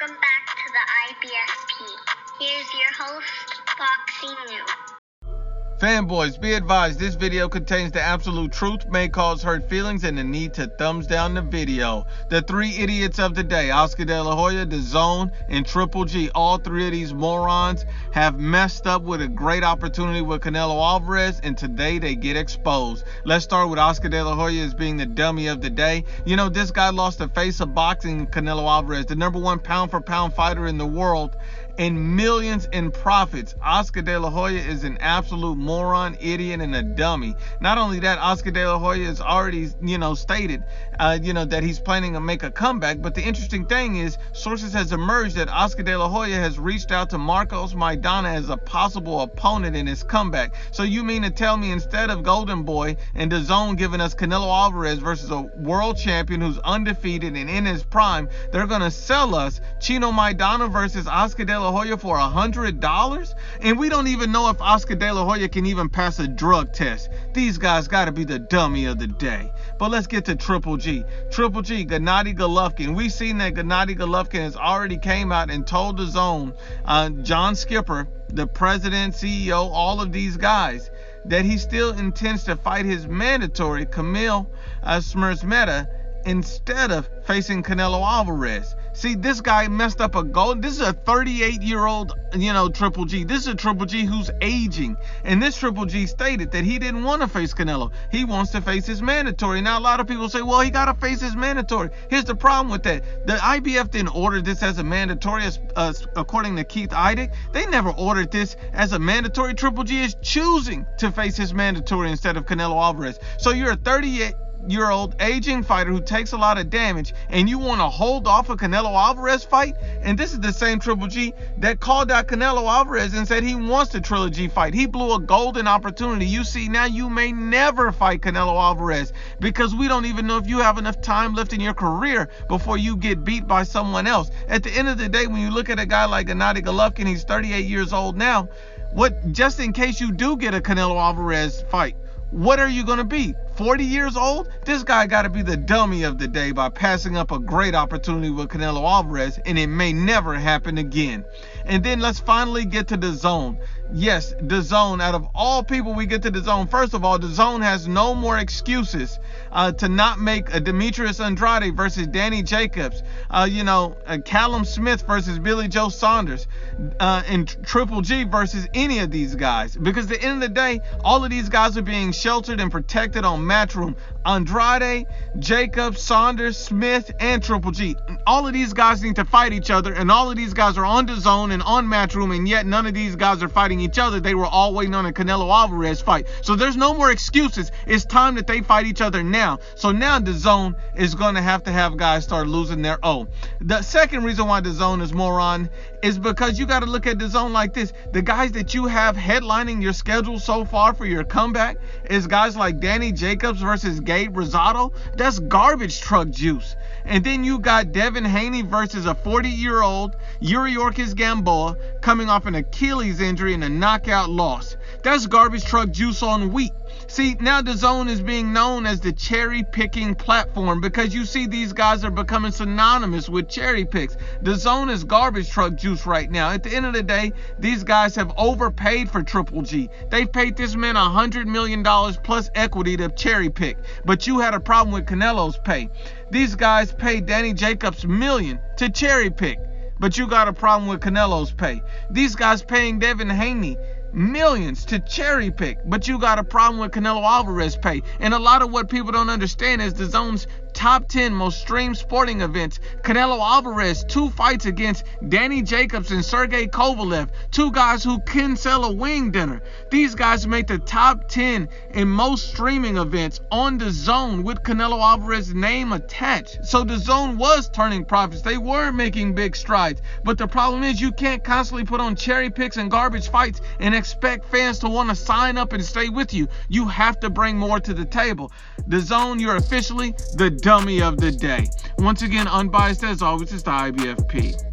Welcome back to the IBFP. Here's your host, Boxing New. Fanboys, be advised, this video contains the absolute truth, may cause hurt feelings, and the need to thumbs down the video. The three idiots of the day, Oscar De La Hoya, DAZN, and Triple G, all three of these morons have messed up with a great opportunity with Canelo Alvarez, and today they get exposed. Let's start with Oscar De La Hoya as being the dummy of the day. You know, this guy lost the face of boxing, Canelo Alvarez, the #1 pound-for-pound fighter in the world, and millions in profits. Oscar De La Hoya is an absolute moron, idiot, and a dummy. Not only that, Oscar De La Hoya has already, stated, that he's planning to make a comeback. But the interesting thing is, sources has emerged that Oscar De La Hoya has reached out to Marcos Maidana as a possible opponent in his comeback. So you mean to tell me instead of Golden Boy and DAZN giving us Canelo Alvarez versus a world champion who's undefeated and in his prime, they're gonna sell us Chino Maidana versus Oscar De La Hoya for $100? And we don't even know if Oscar De La Hoya can even pass a drug test. These guys got to be the dummy of the day. But let's get to Triple G. Triple G, Gennady Golovkin. We've seen that Gennady Golovkin has already came out and told DAZN, John Skipper, the president, CEO, all of these guys, that he still intends to fight his mandatory Kamil Smersmeta instead of facing Canelo Alvarez. See, this guy messed up a goal. This is a 38-year-old, Triple G. This is a Triple G who's aging. And this Triple G stated that he didn't want to face Canelo. He wants to face his mandatory. Now, a lot of people say, well, he got to face his mandatory. Here's the problem with that. The IBF didn't order this as a mandatory, according to Keith Idec. They never ordered this as a mandatory. Triple G is choosing to face his mandatory instead of Canelo Alvarez. So you're a 38-year-old aging fighter who takes a lot of damage, and you want to hold off a Canelo Alvarez fight? And this is the same Triple G that called out Canelo Alvarez and said he wants the trilogy fight. He blew a golden opportunity. You see, now you may never fight Canelo Alvarez because we don't even know if you have enough time left in your career before you get beat by someone else. At the end of the day, when you look at a guy like Gennady Golovkin, he's 38 years old now. Just in case you do get a Canelo Alvarez fight, what are you going to be? 40 years old? This guy got to be the dummy of the day by passing up a great opportunity with Canelo Alvarez, and it may never happen again. And then let's finally get to DAZN. Yes, DAZN, out of all people we get to DAZN, first of all, DAZN has no more excuses to not make a Demetrius Andrade versus Danny Jacobs, Callum Smith versus Billy Joe Saunders, and Triple G versus any of these guys. Because at the end of the day, all of these guys are being sheltered and protected on Matchroom. Andrade, Jacobs, Saunders, Smith, and Triple G. All of these guys need to fight each other, and all of these guys are on DAZN and on Matchroom, and yet none of these guys are fighting each other. They were all waiting on a Canelo Alvarez fight. So there's no more excuses. It's time that they fight each other now. So now DAZN is going to have guys start losing their O. The second reason why DAZN is moron is because you got to look at DAZN like this. The guys that you have headlining your schedule so far for your comeback is guys like Danny Jacobs versus Gabe Rosado. That's garbage truck juice. And then you got Devin Haney versus a 40-year-old Yuri Ortiz Gamboa coming off an Achilles injury and a knockout loss. That's garbage truck juice on wheat. See, now DAZN is being known as the cherry-picking platform because you see these guys are becoming synonymous with cherry picks. DAZN is garbage truck juice right now. At the end of the day, these guys have overpaid for Triple G. They've paid this man $100 million plus equity to cherry pick. But you had a problem with Canelo's pay. These guys paid Danny Jacobs $1 million to cherry pick. But you got a problem with Canelo's pay. These guys paying Devin Haney millions to cherry pick, but you got a problem with Canelo Alvarez pay. And a lot of what people don't understand is DAZN's top 10 most streamed sporting events. Canelo Alvarez, 2 fights against Danny Jacobs and Sergey Kovalev, 2 guys who can sell a wing dinner. These guys make the top 10 in most streaming events on DAZN with Canelo Alvarez's name attached. So DAZN was turning profits. They were making big strides. But the problem is you can't constantly put on cherry picks and garbage fights and expect fans to want to sign up and stay with you. You have to bring more to the table. DAZN, you're officially the dummy of the day. Once again, Unbiased as always, is the IBFP.